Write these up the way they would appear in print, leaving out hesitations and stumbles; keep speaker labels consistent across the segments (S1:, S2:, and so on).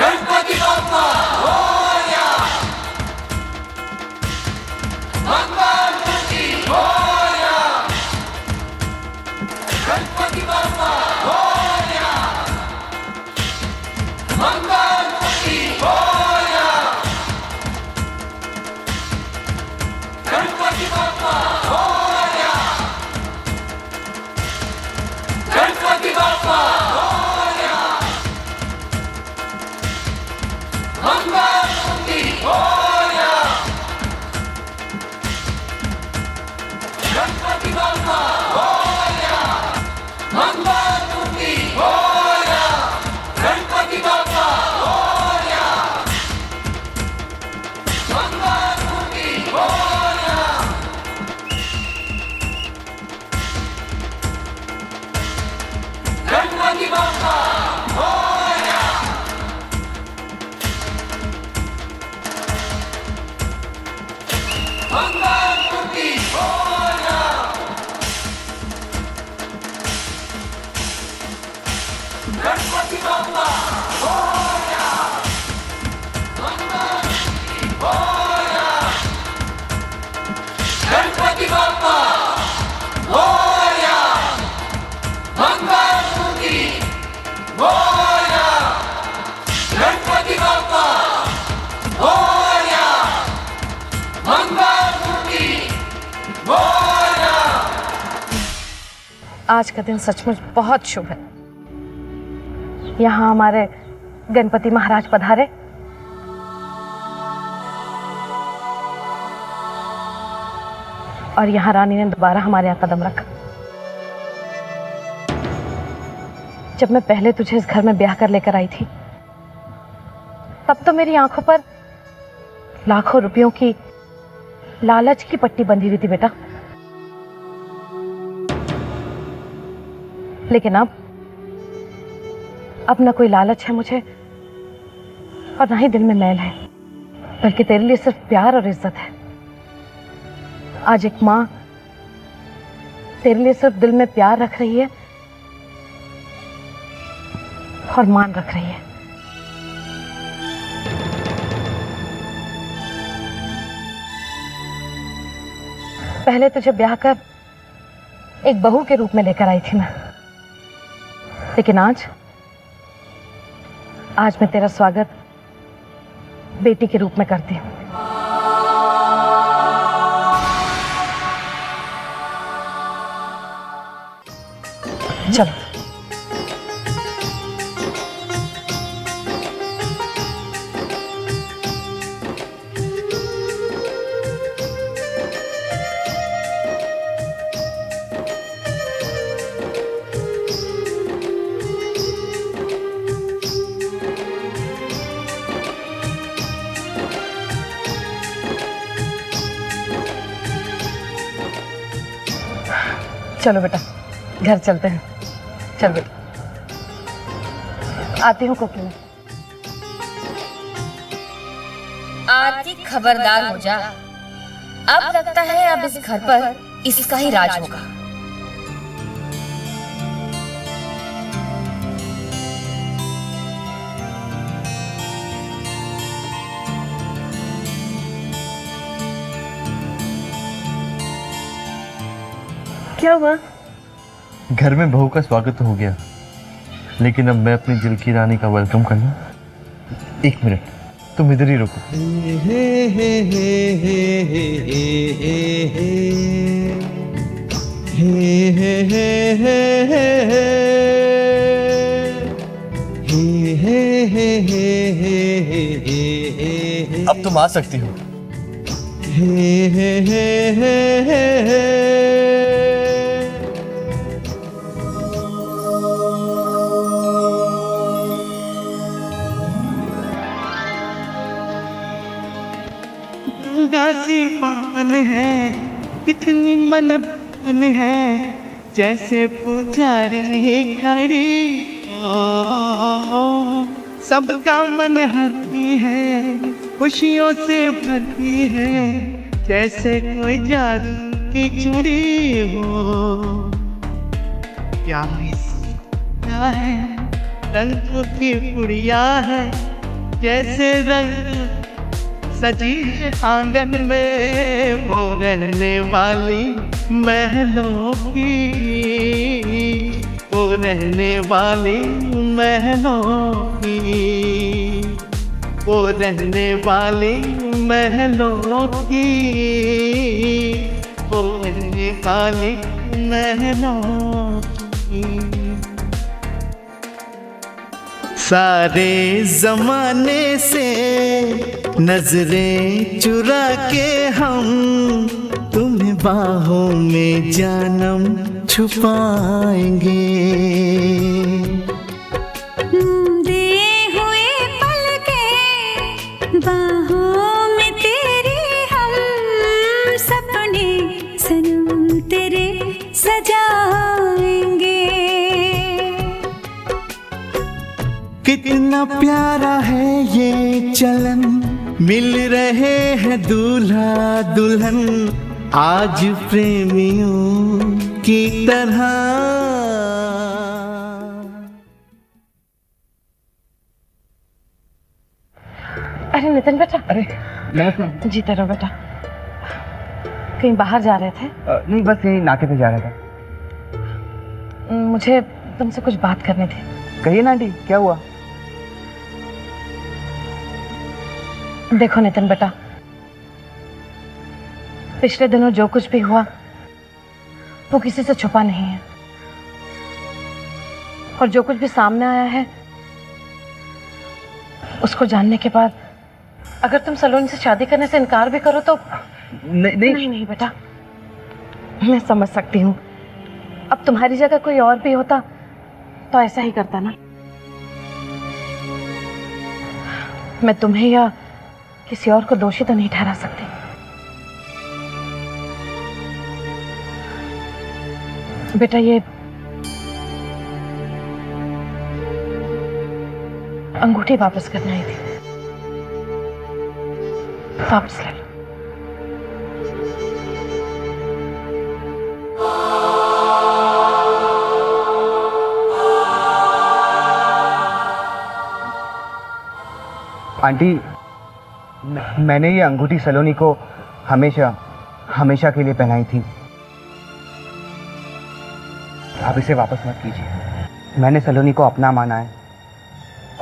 S1: गणपति बाप्पा मोरया, मंगल मूर्ति मोरया, गणपति बाप्पा मोरया, मंगल मूर्ति मोरया, गणपति बाप्पा मोरया, गणपति बाप्पा मोरया, मंगल मूर्ति मोरया, गणपति बाप्पा मोरया, मंगल मूर्ति मोरया, गणपति बाप्पा मोरया, मंगल मूर्ति मोरया, गणपति बाप्पा मोरया, मंगल मूर्ति मोरया, गणपति बाप्पा मोरया, मंगल मूर्ति मोरया, गणपति बाप्पा मोरया, मंगल मूर्ति मोरया, गणपति बाप्पा मोरया, मंगल मूर्ति मोरया।
S2: आज का दिन सचमुच बहुत शुभ है। यहाँ हमारे गणपति महाराज पधारे और यहाँ रानी ने दोबारा हमारे यहाँ कदम रखा। जब मैं पहले तुझे इस घर में ब्याह कर लेकर आई थी तब तो मेरी आंखों पर लाखों रुपयों की लालच की पट्टी बंधी हुई थी बेटा, लेकिन अब ना कोई लालच है मुझे और ना ही दिल में मैल है, बल्कि तेरे लिए सिर्फ प्यार और इज्जत है। आज एक माँ तेरे लिए सिर्फ दिल में प्यार रख रही है और मान रख रही है। पहले तुझे ब्याह कर एक बहू के रूप में लेकर आई थी मैं, लेकिन आज मैं तेरा स्वागत बेटी के रूप में करती हूँ। चलो चलो बेटा घर चलते हैं। चल बेटा, आती हूँ कुकी में।
S3: आरती खबरदार हो जा, अब लगता है अब इस घर पर इसका ही राज होगा।
S2: क्या हुआ?
S4: घर में बहू का स्वागत तो हो गया, लेकिन अब मैं अपनी दिल की रानी का वेलकम करना। एक मिनट, तुम इधर ही रुको। अब तुम आ सकती हो।
S5: मन है कितनी मन है, जैसे पुजारी घड़ी सबका मन हरती है, खुशियों से भरती है, जैसे कोई जादू की चूड़ी हो। क्या गुड़िया है, रंगों की गुड़िया है, जैसे रंग सजी है आंगन में वो रहने वाली महलों की, वो रहने वाली महलों की, वो रहने वाली महलों की, वो रहने वाली महलों की। सारे जमाने से नजरें चुरा के हम तुम्हें बाहों में जानम छुपाएंगे।
S6: मूंदे हुए पल के बाहों में तेरे हम सपने सनम तेरे सजाएंगे।
S5: कितना प्यारा है ये चलन, मिल रहे हैं दूल्हा दुल्हन आज प्रेमियों की तरह।
S2: अरे नितिन बेटा,
S7: अरे नमस्ते।
S2: जीते रहो बेटा। कहीं बाहर जा रहे थे?
S7: नहीं, बस यही नाके पे जा रहा था।
S2: मुझे तुमसे कुछ बात करनी थी।
S7: कहिए ना आंटी, क्या हुआ?
S2: देखो नितिन बेटा, पिछले दिनों जो कुछ भी हुआ वो किसी से छुपा नहीं है, और जो कुछ भी सामने आया है उसको जानने के बाद अगर तुम सलोनी से शादी करने से इनकार भी करो तो नहीं बेटा, मैं समझ सकती हूँ। अब तुम्हारी जगह कोई और भी होता तो ऐसा ही करता ना। मैं तुम्हें या किसी और को दोषी तो नहीं ठहरा सकती। बेटा, ये अंगूठी वापस करने आई थी, वापस ले लो।
S7: आंटी, मैंने ये अंगूठी सलोनी को हमेशा के लिए पहनाई थी। आप इसे वापस मत कीजिए। मैंने सलोनी को अपना माना है,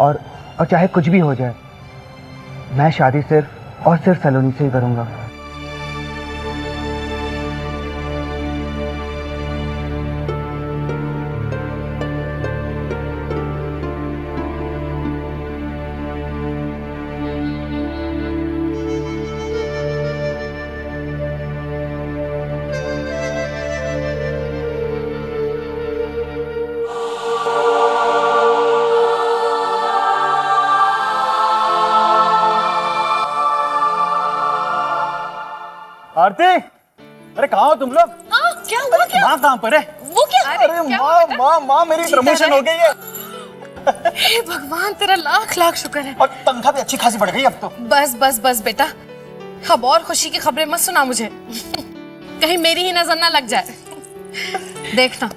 S7: और चाहे कुछ भी हो जाए, मैं शादी सिर्फ और सिर्फ सलोनी से ही करूँगा।
S4: आरती, अरे कहाँ हो तुम लोग?
S3: क्या हुआ? क्या
S4: माँ कहाँ पर है?
S3: वो क्या?
S4: अरे माँ मेरी प्रमोशन हो गई है।
S3: हे भगवान, तेरा लाख लाख शुक्र है।
S4: और तनख्वाह भी अच्छी खासी बढ़ गई अब तो।
S3: बस बस बस बेटा, अब और खुशी की खबरें मत सुना मुझे, कहीं मेरी ही नजर ना लग जाए। देखना,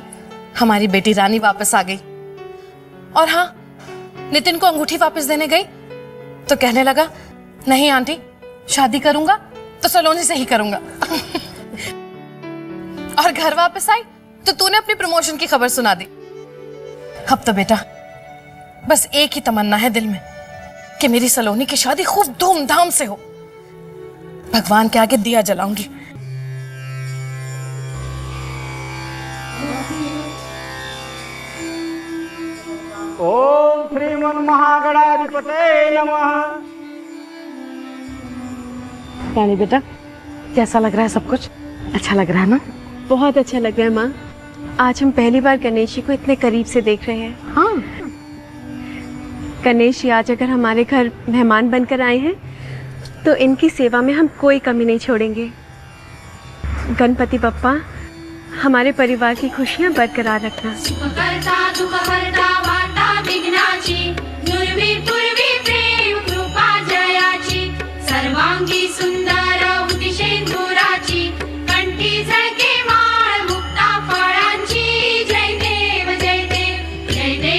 S3: हमारी बेटी रानी वापस आ गई। और हाँ, नितिन को अंगूठी वापस देने गई तो कहने लगा, नहीं आंटी, शादी करूंगा तो सलोनी से ही करूंगा। और घर वापस आई तो तूने अपनी प्रमोशन की खबर सुना दी। अब तो बेटा बस एक ही तमन्ना है दिल में कि मेरी सलोनी की शादी खूब धूमधाम से हो। भगवान के आगे दिया जलाऊंगी।
S7: ओम श्रीमन महागणाधिपते नमः।
S2: रानी बेटा, कैसा लग रहा है सब कुछ? अच्छा लग रहा है ना?
S8: बहुत अच्छा लग रहा है माँ। आज हम पहली बार गणेश जी को इतने करीब से देख रहे हैं।
S2: हाँ,
S8: गणेश जी आज अगर हमारे घर मेहमान बनकर आए हैं तो इनकी सेवा में हम कोई कमी नहीं छोड़ेंगे। गणपति बप्पा, हमारे परिवार की खुशियाँ बरकरार रखना।
S6: सुखकर्ता दुःखहर्ता वार्ता विघ्नाची, नुर्वी पूर्वी प्रेम कृपा जयाची, सर्वांगी सुंदर उतिशेंदुराची, कंठी झळके माळ मुक्ता फळांची, जय देव जय देव जय देव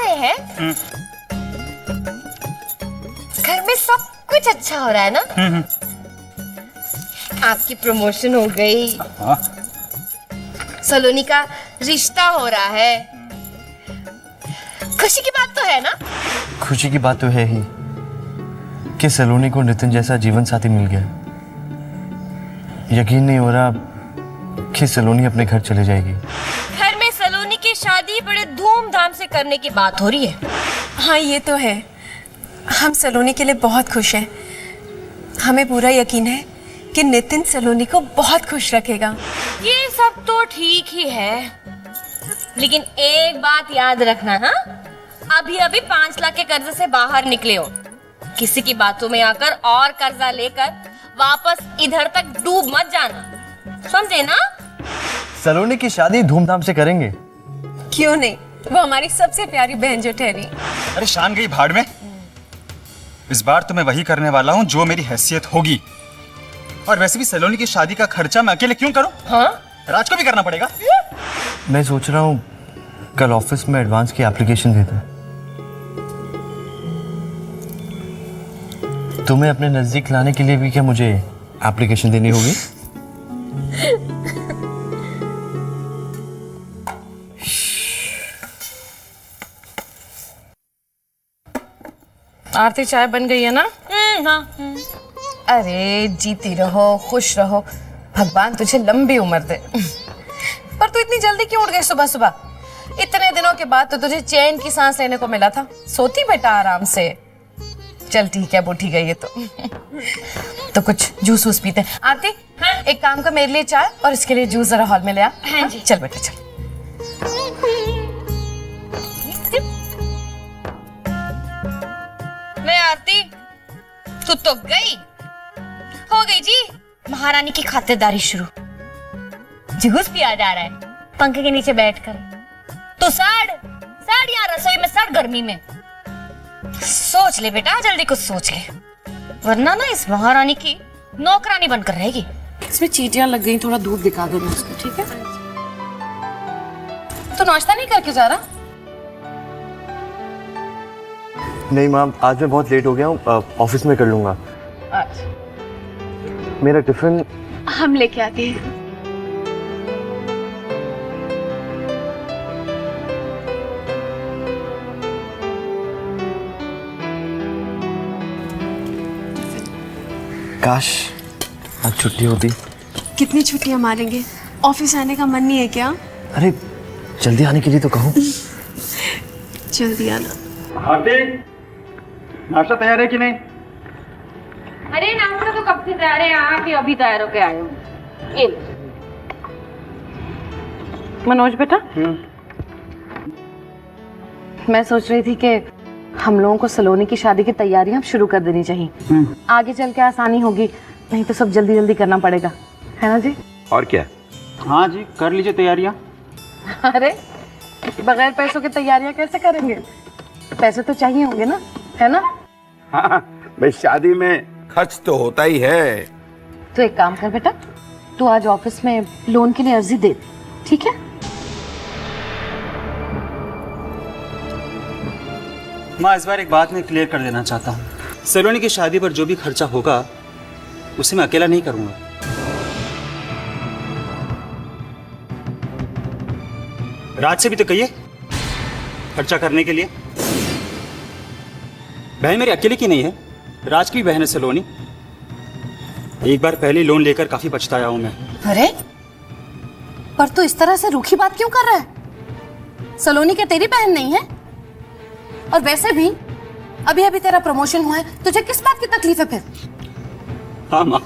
S9: रहे हैं? घर में सब कुछ अच्छा हो रहा है ना? आपकी प्रमोशन हो गई, सलोनी का रिश्ता हो रहा है, खुशी की बात तो है ना?
S4: खुशी की बात तो है ही कि सलोनी को नितिन जैसा जीवन साथी मिल गया। यकीन नहीं हो रहा कि सलोनी अपने घर चले जाएगी।
S9: घर में सलोनी की शादी बड़े धूमधाम से करने की बात हो रही है।
S8: हाँ ये तो है, हम सलोनी के लिए बहुत खुश हैं। हमें पूरा यकीन है कि नितिन सलोनी को बहुत खुश रखेगा।
S9: ये सब तो ठीक ही है, लेकिन एक बात याद रखना, हाँ? अभी अभी 5 लाख के कर्जे से बाहर निकले हो, किसी की बातों में आकर और कर्जा लेकर वापस इधर तक डूब मत जाना, समझे ना?
S4: सलोनी की शादी धूमधाम से करेंगे।
S8: क्यों नहीं, वो हमारी सबसे प्यारी बहन जो ठहरी।
S10: अरे शान गई भाड़ में। इस बार तो मैं वही करने वाला हूँ जो मेरी हैसियत होगी। और वैसे भी सलोनी की शादी का खर्चा मैं अकेले क्यों करूँ?
S9: हाँ?
S10: राज को भी करना पड़ेगा।
S4: मैं सोच रहा हूँ कल ऑफिस में एडवांस की एप्लीकेशन देता। तुम्हें अपने नजदीक लाने के लिए भी क्या मुझे एप्लीकेशन देनी होगी?
S3: आरती चाय बन गई है ना?
S9: हाँ।
S3: अरे जीती रहो, खुश रहो, भगवान तुझे लंबी उम्र दे। पर तू इतनी जल्दी क्यों उठ गई सुबह सुबह? इतने दिनों के बाद तो तुझे चैन की सांस लेने को मिला था। सोती बेटा आराम से। चल ठीक है, उठी गई है तो कुछ जूस वूस पीते हैं। आरती, हाँ? एक काम कर, मेरे लिए चाय और इसके लिए जूस जरा हॉल में ले आ।
S9: हाँ जी।
S3: चल बेटा चल।
S9: मैं आरती, तू तो गई। हो गई जी महारानी की खातिरदारी शुरू। जूस पिया जा रहा है पंखे के नीचे बैठकर, तो साड़ यहाँ रसोई में साड़ गर्मी में। सोच ले बेटा, जल्दी कुछ सोच ले, वरना ना इस महारानी की नौकरानी बनकर रहेगी।
S3: इसमें चींटियां लग गई, थोड़ा दूध दिखा देना उसको, ठीक है? तो नाश्ता नहीं करके जा रहा?
S4: नहीं मैम, आज मैं बहुत लेट हो गया हूँ, ऑफिस में कर लूँगा।
S3: अच्छा।
S4: मेरा टिफिन
S8: हम लेके आते हैं।
S4: काश आज छुट्टी होती।
S8: कितनी छुट्टियां मारेंगे, ऑफिस आने का मन नहीं है क्या?
S4: अरे जल्दी आने के लिए तो कहो।
S8: जल्दी आना।
S10: आरती, नाश्ता तैयार है कि नहीं?
S9: अरे नाश्ता तो कब से तैयार है, आप ही अभी तैयार होके आए हो। ये
S3: मनोज बेटा, मैं सोच रही थी कि हम लोगों को सलोनी की शादी की तैयारियां शुरू कर देनी चाहिए। आगे चल के आसानी होगी, नहीं तो सब जल्दी जल्दी करना पड़ेगा, है ना जी?
S10: और क्या? हाँ जी, कर लीजिए तैयारियां।
S3: अरे बगैर पैसों की तैयारियां कैसे करेंगे? पैसे तो चाहिए होंगे ना, है ना?
S1: हाँ, भाई शादी में खर्च तो होता ही है।
S3: तो एक काम कर बेटा, तू आज ऑफिस में लोन के लिए अर्जी दे, ठीक है?
S10: माँ, इस बार एक बात मैं क्लियर कर देना चाहता हूँ। सलोनी की शादी पर जो भी खर्चा होगा उसे मैं अकेला नहीं करूंगा। राज से भी तो कहिए खर्चा करने के लिए। बहन मेरी अकेले की नहीं है, राज की भी बहन है सलोनी। एक बार पहले लोन लेकर काफी पछताया हूं मैं।
S3: अरे पर तू इस तरह से रूखी बात क्यों कर रहा है? सलोनी क्या तेरी बहन नहीं है? और वैसे भी अभी अभी तेरा प्रमोशन हुआ है, तुझे किस बात की तकलीफ है फिर?
S10: हाँ माँ,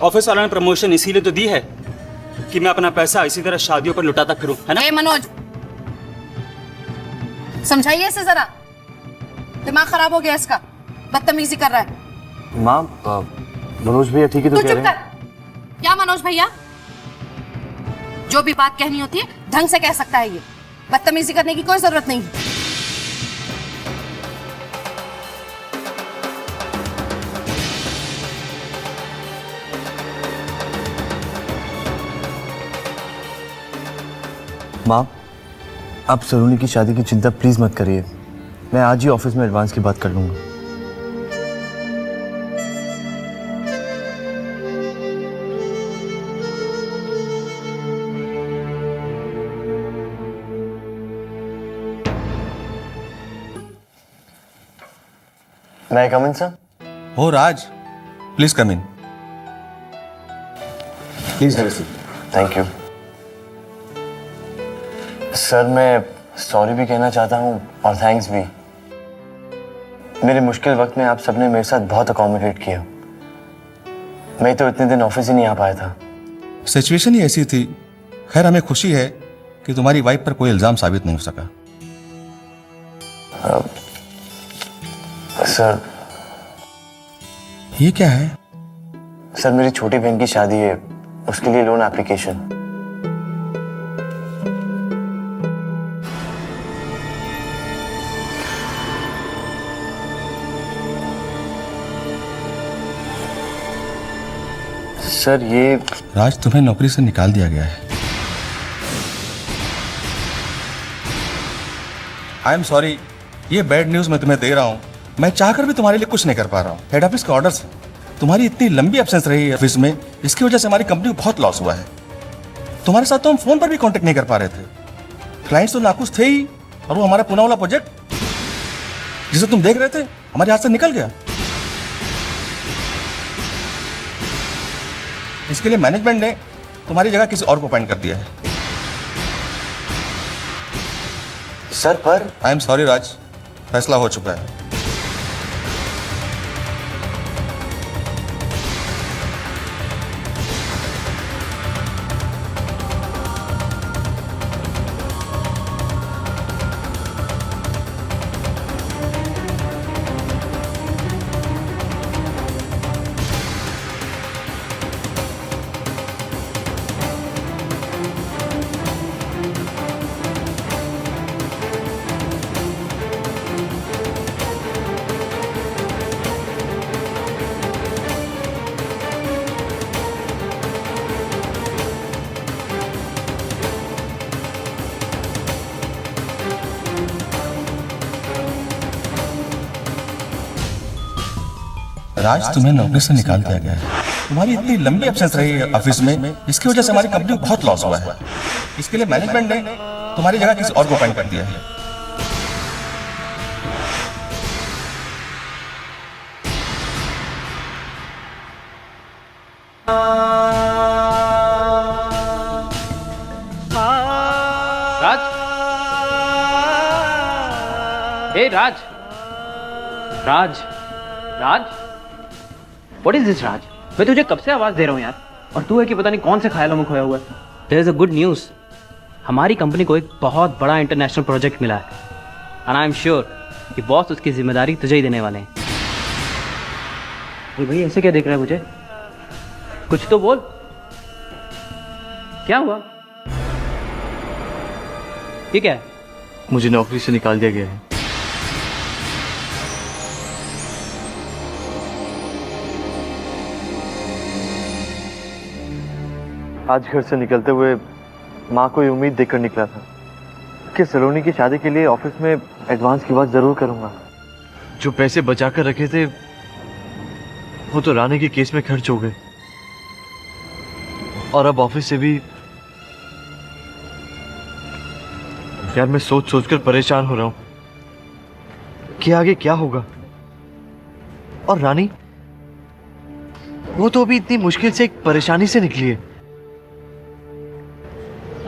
S10: ऑफिस वालों ने प्रमोशन इसीलिए तो दी है कि मैं अपना पैसा इसी तरह शादियों पर लुटाता फिरूं, है ना?
S3: ए मनोज, समझाइए इसे जरा, दिमाग खराब हो गया इसका, बदतमीजी कर रहा है।
S4: माँ, मनोज भैया ठीक है तो
S3: तू
S4: कह
S3: चुप
S4: रहे
S3: कर।
S4: हैं।
S3: क्या मनोज भैया? जो भी बात कहनी होती है ढंग से कह सकता है, ये बदतमीजी करने की कोई जरूरत नहीं।
S4: माँ, आप सलोनी की शादी की चिंता प्लीज़ मत करिए, मैं आज ही ऑफिस में एडवांस की बात कर लूँगा। मैं कम इन सर?
S11: हो Raj, please come in. Please have a seat.
S4: Thank you sir. मैं सॉरी भी कहना चाहता हूँ और थैंक्स भी। मेरे मुश्किल वक्त में आप सबने मेरे साथ बहुत अकोमोडेट किया। मैं तो इतने दिन ऑफिस ही नहीं आ पाया था।
S11: सिचुएशन ही ऐसी थी। खैर हमें खुशी है कि तुम्हारी वाइफ पर कोई इल्जाम साबित नहीं हो सका।
S4: सर
S11: ये क्या है?
S4: सर मेरी छोटी बहन की शादी है, उसके लिए लोन एप्लीकेशन। सर ये
S11: राज, तुम्हें नौकरी से निकाल दिया गया है। आई एम सॉरी, ये बैड न्यूज मैं तुम्हें दे रहा हूँ। मैं चाहकर भी तुम्हारे लिए कुछ नहीं कर पा रहा हूँ। हेड ऑफिस के ऑर्डर्स हैं। तुम्हारी इतनी लंबी एब्सेंस रही है ऑफिस में, इसकी वजह से हमारी कंपनी को बहुत लॉस हुआ है। तुम्हारे साथ तो हम फोन पर भी कांटेक्ट नहीं कर पा रहे थे। क्लाइंट्स तो नाखुश थे ही, और वो हमारा पुणे वाला प्रोजेक्ट जिसे तुम देख रहे थे हमारे हाथ से निकल गया। इसके लिए मैनेजमेंट ने तुम्हारी जगह किसी और को अपॉइंट कर दिया है।
S4: सर पर
S11: आई एम सॉरी राज, फैसला हो चुका है। राज, तुम्हें नौकरी से निकाल दिया गया है। तुम्हारी इतनी लंबी एब्सेंस रही है ऑफिस में, इसकी वजह से हमारी कंपनी को बहुत लॉस हुआ है। इसके लिए मैनेजमेंट ने तुम्हारी जगह किसी और को अपॉइंट कर दिया है।
S12: राज, हे राज, राज, राज, व्हाट इज दिस राज? मैं तुझे कब से आवाज दे रहा हूँ यार, और तू है कि पता नहीं कौन से ख्यालों में खोया हुआ है। There is a good news. हमारी कंपनी को एक बहुत बड़ा इंटरनेशनल प्रोजेक्ट मिला है, एंड आई एम श्योर कि बॉस उसकी जिम्मेदारी तुझे ही देने वाले हैं। अरे भाई ऐसे क्या देख रहा है मुझे? कुछ तो बोल, क्या हुआ? ये क्या है?
S4: मुझे नौकरी से निकाल दिया गया है। आज घर से निकलते हुए माँ को ये उम्मीद देकर निकला था कि सलोनी की शादी के लिए ऑफिस में एडवांस की बात जरूर करूंगा। जो पैसे बचा कर रखे थे वो तो रानी के केस में खर्च हो गए, और अब ऑफिस से भी। यार मैं सोच सोच कर परेशान हो रहा हूं कि आगे क्या होगा। और रानी, वो तो अभी इतनी मुश्किल से एक परेशानी से निकली है,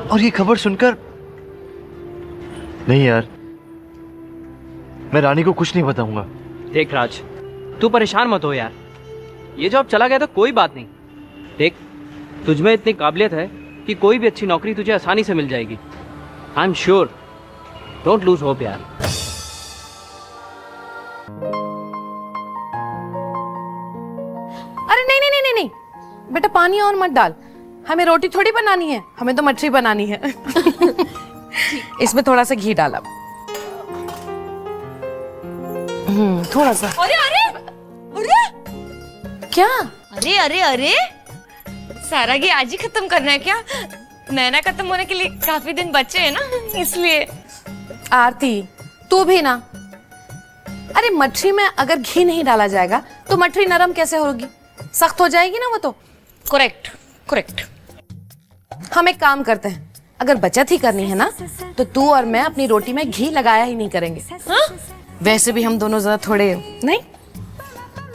S4: और ये खबर सुनकर नहीं यार, मैं रानी को कुछ नहीं बताऊंगा।
S12: देख राज, तू परेशान मत हो यार, ये जॉब चला गया तो कोई बात नहीं। देख, तुझमें इतनी काबिलियत है कि कोई भी अच्छी नौकरी तुझे आसानी से मिल जाएगी। आई am sure, don't lose hope यार।
S3: अरे नहीं नहीं नहीं नहीं बेटा, पानी और मत डाल। हमें रोटी थोड़ी बनानी है, हमें तो मछली बनानी है। इसमें थोड़ा सा घी डाला, थोड़ा सा।
S9: अरे अरे अरे
S3: क्या?
S9: अरे अरे अरे, सारा घी आज ही खत्म करना है क्या? नैना खत्म होने के लिए काफी दिन बचे हैं ना, इसलिए।
S3: आरती तू भी ना। अरे मठरी में अगर घी नहीं डाला जाएगा तो मठरी नरम कैसे होगी, सख्त हो जाएगी ना वो तो।
S9: Correct correct.
S3: हम एक काम करते हैं, अगर बचत ही करनी है ना तो तू और मैं अपनी रोटी में घी लगाया ही नहीं करेंगे।
S9: हाँ?
S3: वैसे भी हम दोनों जरा थोड़े नहीं।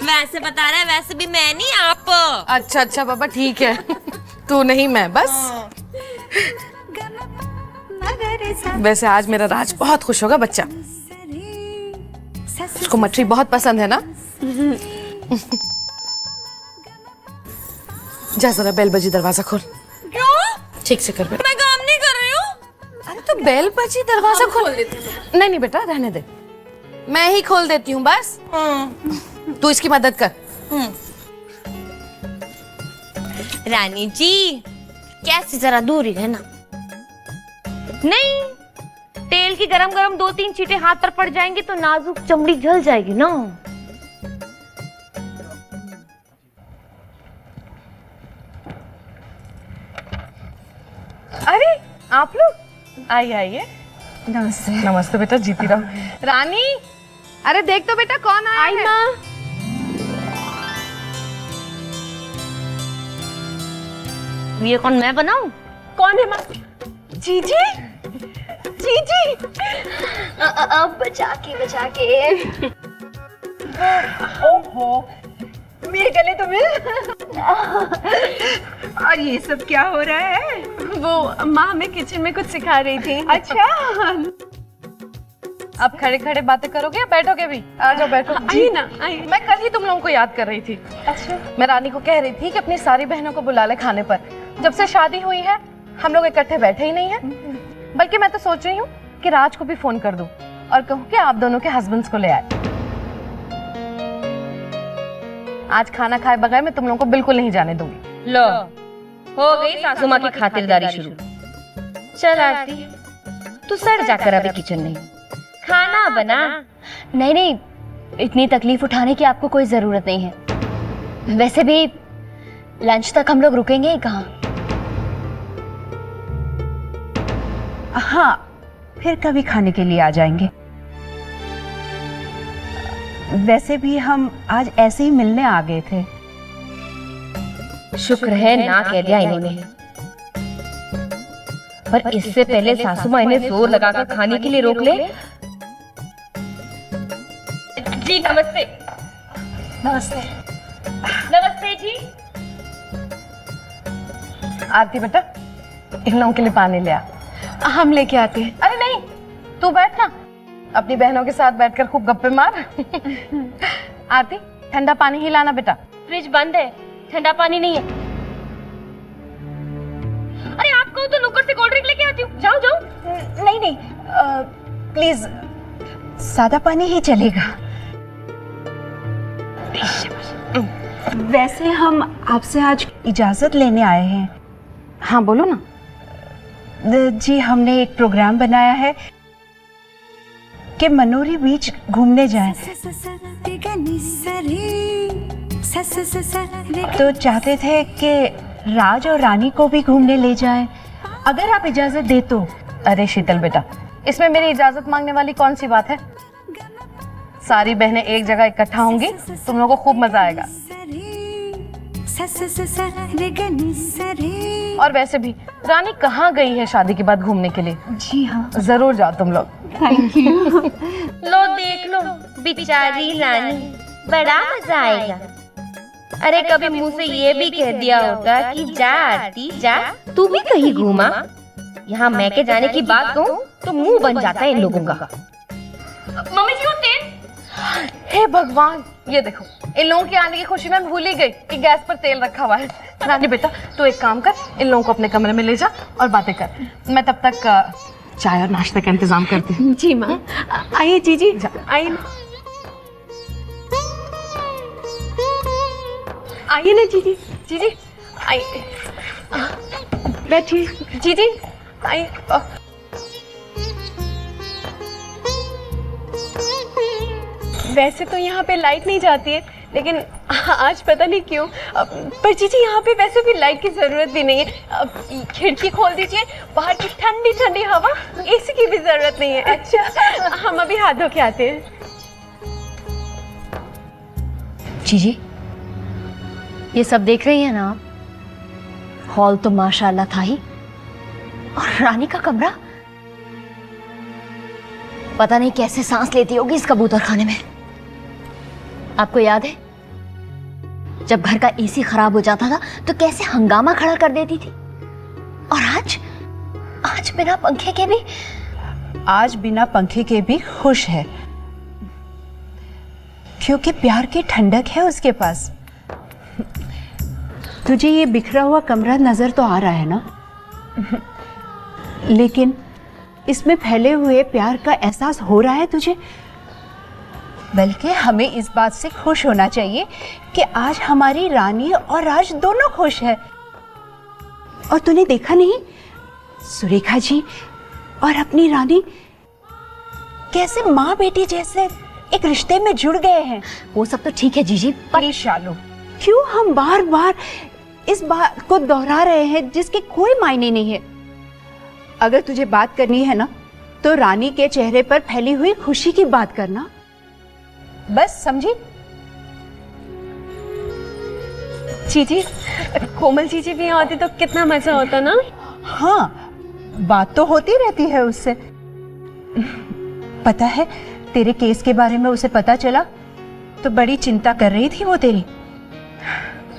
S9: वैसे बता रहा है, वैसे भी मैं नहीं आप।
S3: अच्छा अच्छा बाबा ठीक है तू नहीं मैं बस। वैसे आज मेरा राज बहुत खुश होगा बच्चा, उसको मठरी बहुत पसंद है ना। जा जरा बेल बजी दरवाजा खोल।
S9: क्यों?
S3: ठीक से कर बेटा।
S9: मैं काम नहीं कर रही हूँ।
S3: अरे तो बेल बजी दरवाजा खोल देती हूँ। नहीं नहीं बेटा रहने दे, मैं ही खोल देती हूँ बस। तू इसकी मदद कर।
S9: रानी जी कैसे जरा दूर ही रहना। नहीं, तेल की गरम गरम 2-3 चींटे हाथ पर पड़ जाएंगी तो नाजुक चमड़ी जल जाएगी ना।
S2: अरे आप लोग आइए आइए। नमस्ते। नमस्ते बेटा, जीती रहो। रानी अरे देख तो बेटा कौन आया है।
S9: माँ ये कौन, मैं बनाऊं?
S2: कौन है माँ? जीजी जीजी।
S9: अब बचा के
S2: ओहो मेरे गले तो मिल। और ये सब क्या हो रहा है? वो माँ हमें किचन में कुछ सिखा रही थी। अच्छा अब खड़े खड़े बातें करोगे या बैठोगे भी? आ जाओ बैठो। आइए ना आइए। मैं कल ही तुम लोगों को याद कर रही थी। अच्छा मैं रानी को कह रही थी कि अपनी सारी बहनों को बुला ले खाने पर। जब से शादी हुई है हम लोग इकट्ठे बैठे ही नहीं है। बल्कि मैं तो सोच रही हूँ कि राज को भी फोन कर दूं और कहूँ कि आप दोनों के हस्बैंड्स को ले आए। आज खाना खाए बगैर मैं तुम लोगों को बिल्कुल नहीं जाने दूंगी।
S9: लो हो गई सासू माँ की खातिरदारी शुरू। चल आरती तू सड़ जाकर अभी किचन में खाना बना।
S13: नहीं नहीं, इतनी तकलीफ उठाने की आपको कोई जरूरत नहीं है। वैसे भी लंच तक हम लोग रुकेंगे ही कहाँ।
S2: हाँ फिर कभी खाने के लिए आ जाएंगे। वैसे भी हम आज ऐसे ही मिलने आ गए थे।
S9: शुक्र है ना कह दिया इन्होंने, पर इससे पहले सासू माँ इन्हें जोर लगाकर खाने के लिए रोक ले। जी नमस्ते।
S3: नमस्ते।
S9: नमस्ते जी।
S3: आरती बेटा इन लोगों के लिए पानी ले आ।
S2: हम लेके आते हैं।
S3: अरे नहीं तू बैठ ना, अपनी बहनों के साथ बैठकर खूब गप्पे मार। आरती ठंडा पानी ही लाना बेटा।
S9: फ्रिज बंद है, ठंडा पानी नहीं है। अरे आप कहो तो नुक्कड़ से कोल्ड ड्रिंक लेके आती हूँ। जाओ जाओ।
S2: नहीं नहीं प्लीज सादा पानी ही चलेगा। वैसे हम आपसे आज इजाजत लेने आए हैं।
S3: हाँ बोलो ना।
S2: जी हमने एक प्रोग्राम बनाया है कि मनोरी बीच घूमने जाएं। तो चाहते थे कि राज और रानी को भी घूमने ले जाएं, अगर आप इजाजत दे तो।
S3: अरे शीतल बेटा इसमें मेरी इजाजत मांगने वाली कौन सी बात है। सारी बहनें एक जगह इकट्ठा होंगी, तुम लोगों को खूब मजा आएगा। और वैसे भी रानी कहाँ गई है शादी के बाद घूमने के लिए?
S2: जी हाँ
S3: जरूर जाओ तुम लोग।
S2: Thank you.
S9: लो देख लो बेचारी रानी, बड़ा मजा आएगा। अरे कभी मुंह से ये भी कह दिया होता कि जा आरती जा, तू भी कहीं घूमा। यहाँ मैं के जाने की बात कहूँ तो मुंह बन जाता है इन लोगों का। मम्मी जी वो तेल।
S3: हे भगवान ये देखो इन लोगों के आने की खुशी में भूल ही गई कि गैस पर तेल रखा हुआ है। रानी बेटा तू एक काम कर, इन लोगों को अपने कमरे में ले जा और बातें कर। मैं तब तक चाय और नाश्ते का इंतजाम करती हूँ।
S2: जी माँ। आइए जीजी आइए। आइए ना जीजी। जीजी आइए बैठिए। जीजी आइए। वैसे तो यहाँ पे लाइट नहीं जाती है, लेकिन
S8: आज पता नहीं क्यों, पर जीजी यहाँ पे वैसे भी लाइट की जरूरत भी नहीं है। खिड़की खोल दीजिए, बाहर की ठंडी ठंडी हवा, एसी की भी जरूरत नहीं है। अच्छा, हम अभी हाथ धो के आते हैं।
S13: जीजी, ये सब देख रही है ना आप? हॉल तो माशाल्लाह था ही, और रानी का कमरा पता नहीं कैसे सांस लेती होगी इस कबूतर खाने में। आपको याद है जब घर का एसी खराब हो जाता था तो कैसे हंगामा खड़ा कर देती थी? और आज बिना पंखे के भी,
S14: आज बिना पंखे के भी खुश है, क्योंकि प्यार की ठंडक है उसके पास। तुझे ये बिखरा हुआ कमरा नजर तो आ रहा है ना, लेकिन इसमें फैले हुए प्यार का एहसास हो रहा है तुझे? बल्कि हमें इस बात से खुश होना चाहिए कि आज हमारी रानी और राज दोनों खुश है। और तूने देखा नहीं, सुरेखा जी और अपनी रानी कैसे माँ बेटी जैसे एक रिश्ते में जुड़ गए हैं।
S13: वो सब तो ठीक है जीजी,
S14: पर शालू, क्यों हम बार बार इस बात को दोहरा रहे हैं जिसके कोई मायने नहीं है? अगर तुझे बात करनी है ना, तो रानी के चेहरे पर फैली हुई खुशी की बात करना, बस, समझी?
S8: जीजी, कोमल जीजी भी आती तो कितना मजा होता ना।
S14: हाँ, बात तो होती रहती है उससे। पता है, तेरे केस के बारे में उसे पता चला तो बड़ी चिंता कर रही थी वो तेरी।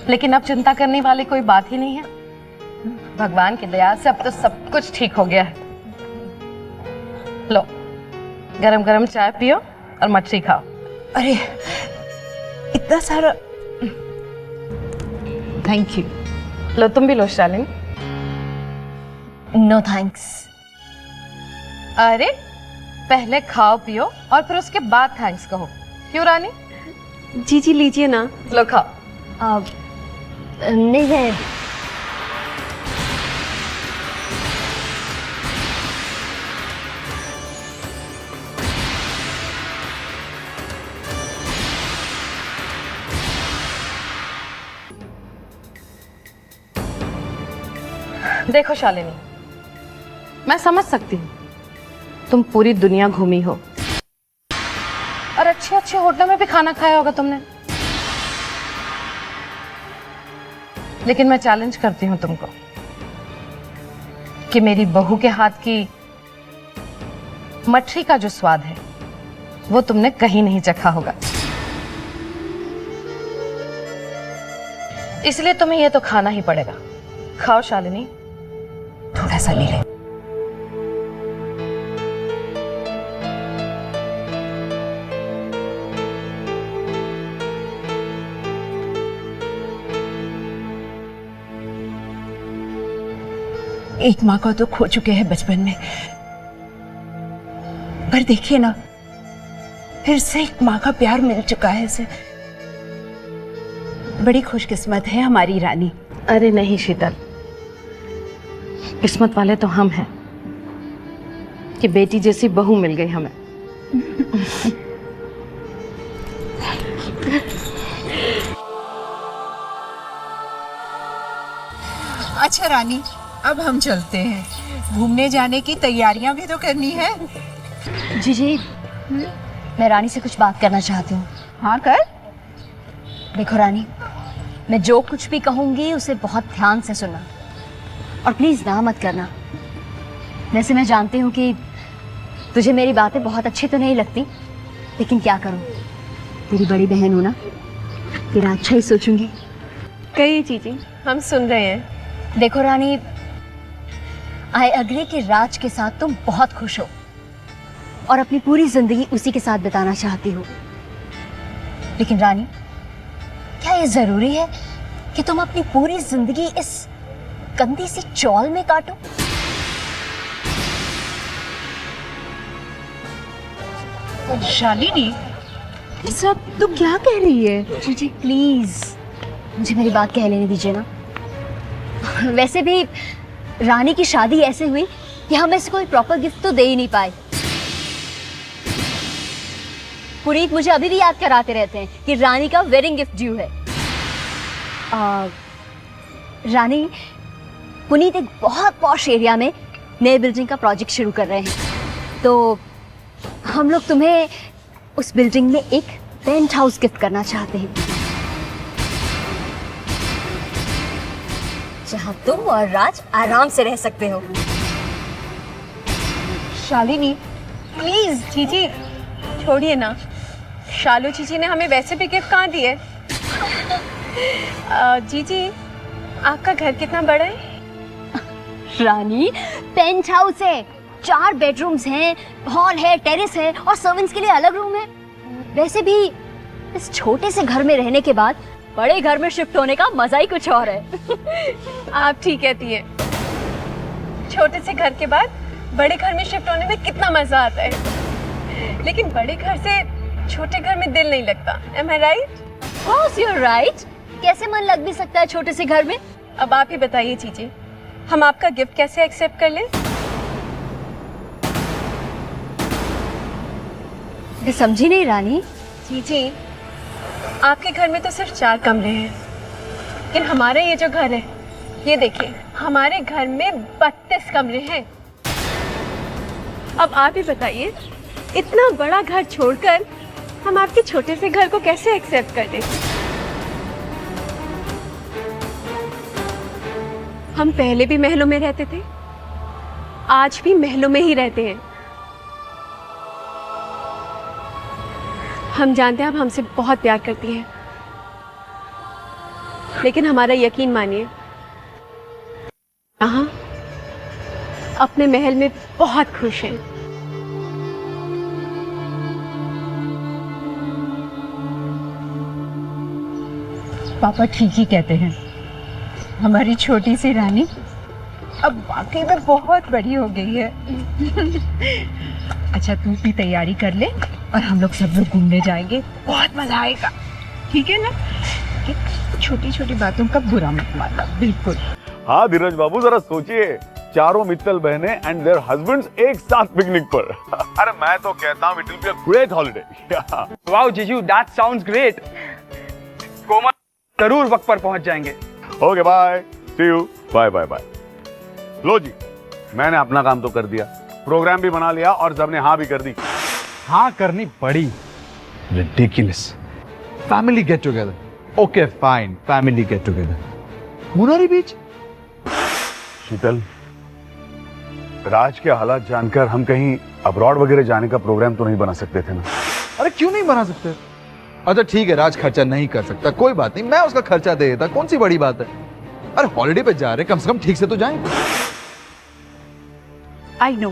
S2: लेकिन अब चिंता करने वाली कोई बात ही नहीं है। भगवान की दया से अब तो सब कुछ ठीक हो गया है। लो, गरम गरम चाय पियो और मछली खाओ।
S14: अरे, इतना सारा, थैंक यू।
S2: लो, तुम भी लो शालिनी।
S13: No thanks.
S2: अरे, पहले खाओ पियो और फिर उसके बाद थैंक्स कहो, क्यों रानी?
S8: जीजी लीजिए ना।
S2: लो खाओ।
S13: नहीं है,
S2: देखो शालिनी, मैं समझ सकती हूँ तुम पूरी दुनिया घूमी हो और अच्छे अच्छे होटलों में भी खाना खाया होगा तुमने, लेकिन मैं चैलेंज करती हूँ तुमको कि मेरी बहू के हाथ की मछली का जो स्वाद है वो तुमने कहीं नहीं चखा होगा। इसलिए तुम्हें ये तो खाना ही पड़ेगा। खाओ शालिनी,
S14: थोड़ा सा ले ले। एक माँ को तो खो चुके हैं बचपन में, पर देखिए ना, फिर से एक माँ का प्यार मिल चुका है इसे। बड़ी खुशकिस्मत है हमारी रानी।
S2: अरे नहीं शीतल, किस्मत वाले तो हम हैं कि बेटी जैसी बहू मिल गई हमें।
S14: अच्छा रानी, अब हम चलते हैं, घूमने जाने की तैयारियां भी तो करनी है।
S13: जीजी, मैं रानी से कुछ बात करना चाहती हूँ।
S14: हाँ, कर।
S13: देखो रानी, मैं जो कुछ भी कहूँगी उसे बहुत ध्यान से सुनना और प्लीज ना मत करना। वैसे मैं जानती हूँ कि तुझे मेरी बातें बहुत अच्छी तो नहीं लगती, लेकिन क्या करूँ, तेरी बड़ी बहन हूँ ना, तेरा अच्छा ही सोचूंगी।
S8: कहिए जीजी, हम सुन रहे हैं।
S13: देखो रानी, आई अग्री कि राज के साथ तुम बहुत खुश हो और अपनी पूरी जिंदगी उसी के साथ बिताना चाहती हो, लेकिन रानी, क्या ये जरूरी है कि तुम अपनी पूरी जिंदगी इस गंदी सी चौल में काटो?
S14: शालिनी, सब तू क्या कह रही है?
S13: जी प्लीज मुझे मेरी बात कह लेने दीजिए ना। वैसे भी रानी की शादी ऐसे हुई कि हम इसको कोई प्रॉपर गिफ्ट तो दे ही नहीं पाए। पुनीत मुझे अभी भी याद कराते रहते हैं कि रानी का वेडिंग गिफ्ट ड्यू है। रानी, पुनीत एक बहुत पॉश एरिया में नए बिल्डिंग का प्रोजेक्ट शुरू कर रहे हैं, तो हम लोग तुम्हें उस बिल्डिंग में एक पेंट हाउस गिफ्ट करना चाहते हैं, जहां तुम और राज आराम से रह सकते हो।
S8: शालिनी प्लीज। जीजी छोड़िए ना, शालू जीजी ने हमें वैसे भी गिफ्ट कहाँ दिए। जीजी आपका घर कितना बड़ा है?
S13: रानी, पेंट हाउस है, 4 बेडरूम्स हैं, हॉल है, टेरेस है और सर्वेंट्स के लिए अलग रूम है। वैसे भी इस छोटे से घर में रहने के बाद बड़े घर में शिफ्ट होने का मजा ही कुछ और है।
S8: आप ठीक कहती हैं। छोटे से घर के बाद बड़े घर में शिफ्ट होने में कितना मजा आता है, लेकिन बड़े घर से छोटे घर में दिल नहीं लगता। Am I right?
S13: Yes, you're right. कैसे मन लग भी सकता है छोटे से घर में?
S8: अब आप ही बताइए जीजी, हम आपका गिफ्ट कैसे एक्सेप्ट कर लें?
S13: मैं समझी नहीं रानी।
S8: जीजी आपके घर में तो सिर्फ 4 कमरे हैं, लेकिन हमारा ये जो घर है, ये देखिए, हमारे घर में 32 कमरे हैं। अब आप ही बताइए, इतना बड़ा घर छोड़कर हम आपके छोटे से घर को कैसे एक्सेप्ट कर लें? हम पहले भी महलों में रहते थे, आज भी महलों में ही रहते हैं। हम जानते हैं आप हमसे बहुत प्यार करती हैं, लेकिन हमारा यकीन मानिए, यहाँ अपने महल में बहुत खुश हैं।
S14: पापा ठीक ही कहते हैं, हमारी छोटी सी रानी अब वाकई में बहुत बड़ी हो गई है। अच्छा तू भी तैयारी कर ले और हम लोग सब लोग घूमने जाएंगे, बहुत मजा आएगा, ठीक है ना? छोटी छोटी बातों का बुरा मत मानना, बिल्कुल।
S1: हाँ धीरज बाबू, जरा सोचिए, चारों मित्तल बहनें एंड देयर हस्बैंड्स एक साथ पिकनिक पर। अरे मैं तो कहता हूँ it will be a great holiday.
S7: Wow जीजू, दैट साउंड्स ग्रेट। कोमल जरूर वक्त पर पहुंच जाएंगे।
S1: Okay bye, see you, bye bye bye. लो जी, मैंने अपना काम तो कर दिया, प्रोग्राम भी बना लिया और सबने हाँ भी कर दी।
S15: हाँ करनी पड़ी। Ridiculous. Family get together, okay fine, family get together. मुनारी बीच।
S1: शीतल, राज के हालात जानकर हम कहीं अब्रॉड वगैरह जाने का प्रोग्राम तो नहीं बना सकते थे ना?
S15: अरे क्यों नहीं बना सकते? अच्छा ठीक है, राज खर्चा नहीं कर सकता, कोई बात नहीं, मैं उसका खर्चा दे देता, कौन सी बड़ी बात है। अरे हॉलिडे पे जा रहे, कम से कम ठीक से तो जाएं।
S14: आई नो,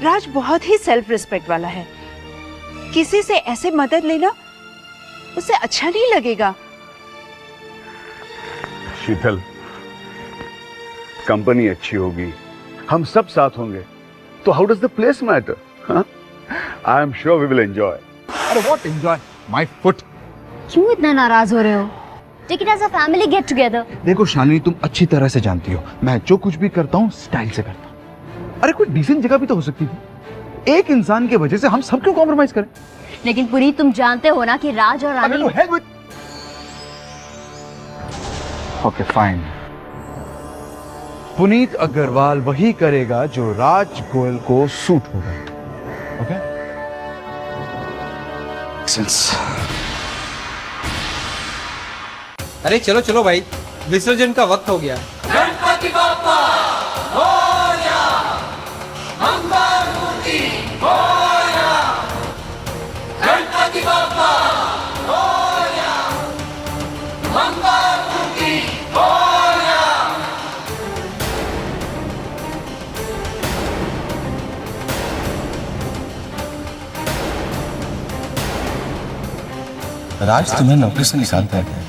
S14: राज बहुत ही सेल्फ रिस्पेक्ट वाला है, किसी से ऐसे मदद लेना उसे अच्छा नहीं लगेगा।
S1: शीतल, कंपनी अच्छी होगी, हम सब साथ होंगे, तो how does the place matter? I am sure we will enjoy.
S15: अरे व्हाट एंजॉय? My foot.
S13: क्यों इतना नाराज हो रहे हो? Take it as a family get together.
S15: देखो शालिनी, तुम अच्छी तरह से जानती हो, मैं जो कुछ भी करता हूँ स्टाइल से करता हूँ। अरे कोई डिसेंट जगह भी तो हो सकती थी, एक इंसान की वजह से हम सब क्यों कॉम्प्रोमाइज करें?
S13: लेकिन पुनीत, तुम जानते हो ना कि राज और रानी।
S15: ओके फाइन, पुनीत अग्रवाल वही करेगा जो राज गोयल को सूट होगा। ओके?
S12: अरे चलो चलो भाई, विसर्जन का वक्त हो गया।
S6: गणपति बाप्पा मोरया, मंगल मूर्ति मोरया, गणपति बाप्पा मोरया, मंगल मूर्ति मोरया।
S11: राज तुम्हें नौकरी से निकालता है।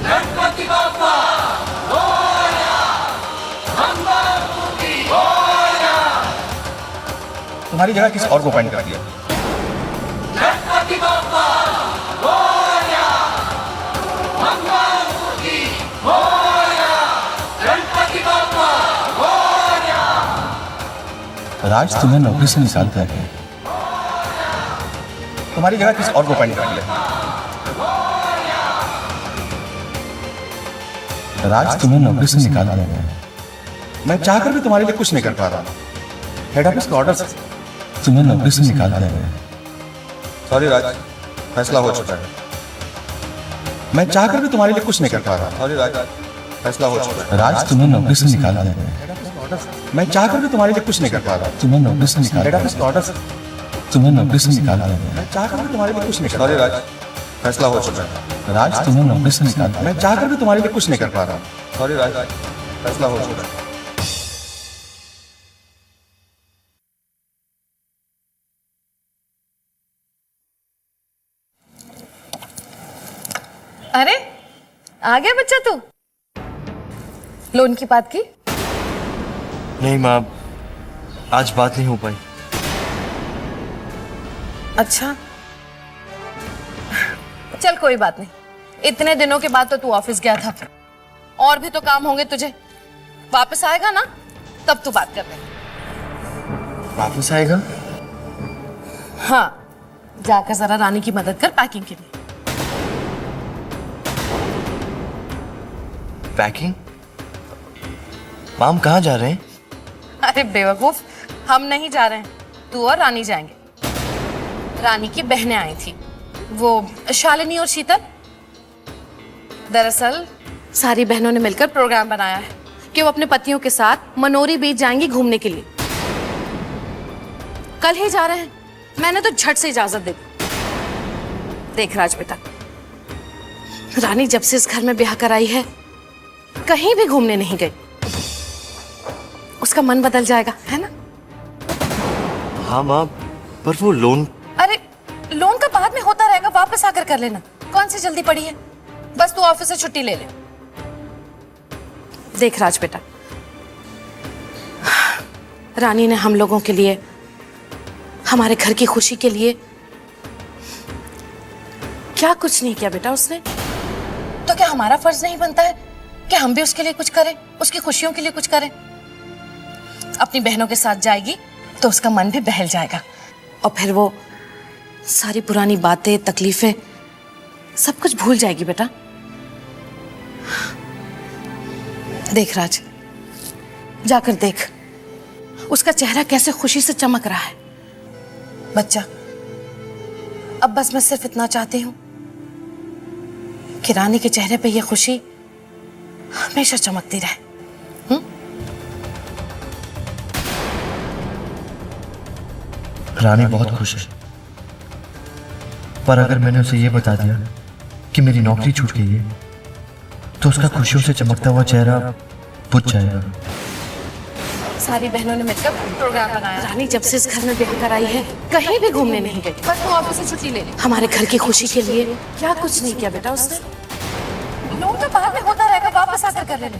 S6: गणपति बाप्पा मोरया, मंगल मूर्ति मोरया,
S11: तुम्हारी जगह किसी और को अपॉइंट करा दिया।
S6: गणपति बाप्पा मोरया, मंगल मूर्ति मोरया, गणपति बाप्पा मोरया।
S11: राज तुम्हें नौकरी से निकालता है, तुम्हारी जगह किसी और को अपॉइंट करा दिया। राज तुम्हें नौकरी से निकाल दिया गया है। मैं चाहकर भी तुम्हारे लिए कुछ नहीं कर पा रहा। हेड ऑफिस का ऑर्डर से तुम्हें नौकरी से निकाल दिया गया है। सॉरी राज, फैसला हो चुका है। मैं चाहकर भी तुम्हारे लिए कुछ नहीं कर पा रहा। सॉरी राज, फैसला हो चुका है। राज तुम्हें नौकरी से निकाल दिया गया है। मैं चाहकर भी तुम्हारे लिए कुछ नहीं कर पा रहा। तुम्हें नौकरी से निकाल हेड ऑफिस का ऑर्डर से तुम्हें नौकरी से निकाल दिया गया है। मैं चाहकर भी तुम्हारे लिए कुछ नहीं कर पा रहा। सॉरी राज, फैसला हो चुका है। राज तुम्हें नौकरी से निकाल मैं चाहकर भी तुम्हारे लिए कुछ नहीं कर पा रहा। सॉरी राज, फैसला हो चुका है।
S3: अरे आ गया बच्चा तू। लोन की बात की?
S4: नहीं माँ, आज बात नहीं हो पाई।
S3: अच्छा चल कोई बात नहीं, इतने दिनों के बाद तो तू ऑफिस गया था, और भी तो काम होंगे तुझे। वापस आएगा ना तब तू बात कर ले।
S4: वापस आएगा?
S3: हाँ, जाकर जरा रानी की मदद कर पैकिंग के लिए।
S4: पैकिंग? माम कहाँ जा रहे हैं?
S3: अरे बेवकूफ, हम नहीं जा रहे हैं, तू और रानी जाएंगे। रानी की बहनें आई थी, वो शालिनी और शीतल। दरअसल सारी बहनों ने मिलकर प्रोग्राम बनाया है कि वो अपने पतियों के साथ मनोरी बीच जाएंगी घूमने के लिए। कल ही जा रहे हैं, मैंने तो झट से इजाजत दे दी। देख राज बेटा, रानी जब से इस घर में ब्याह कराई है कहीं भी घूमने नहीं गई। उसका मन बदल जाएगा, है ना?
S4: हाँ माँ, पर वो लोन।
S3: अरे लोन का बाद में होता रहेगा, वापस आकर कर लेना। कौन सी जल्दी पड़ी है, बस तू ऑफिस से छुट्टी ले ले। देख राज बेटा, रानी ने हम लोगों के लिए, हमारे घर की खुशी के लिए क्या कुछ नहीं किया बेटा उसने। तो क्या हमारा फर्ज नहीं बनता है कि हम भी उसके लिए कुछ करें, उसकी खुशियों के लिए कुछ करें? अपनी बहनों के साथ जाएगी तो उसका मन भी बहल जाएगा, और फिर वो सारी पुरानी बातें, तकलीफें सब कुछ भूल जाएगी बेटा। देख राज, जाकर देख उसका चेहरा कैसे खुशी से चमक रहा है। बच्चा, अब बस मैं सिर्फ इतना चाहती हूं कि रानी के चेहरे पे ये खुशी हमेशा चमकती रहे।
S4: रानी बहुत खुश है, पर अगर मैंने उसे ये बता दिया कि मेरी नौकरी छूट गई है तो उसका खुशियों से चमकता हुआ चेहरा बुझ जाएगा।
S3: सारी बहनों ने मिलकर प्रोग्राम बनाया। रानी जब से इस घर में ब्याह कराई है कहीं भी घूमने नहीं गई, बस तू ऑफिस से छुट्टी ले ले। हमारे घर की खुशी के लिए क्या कुछ नहीं किया बेटा उसने। लोन तो बाद में होता रहेगा, वापस आकर कर लेना।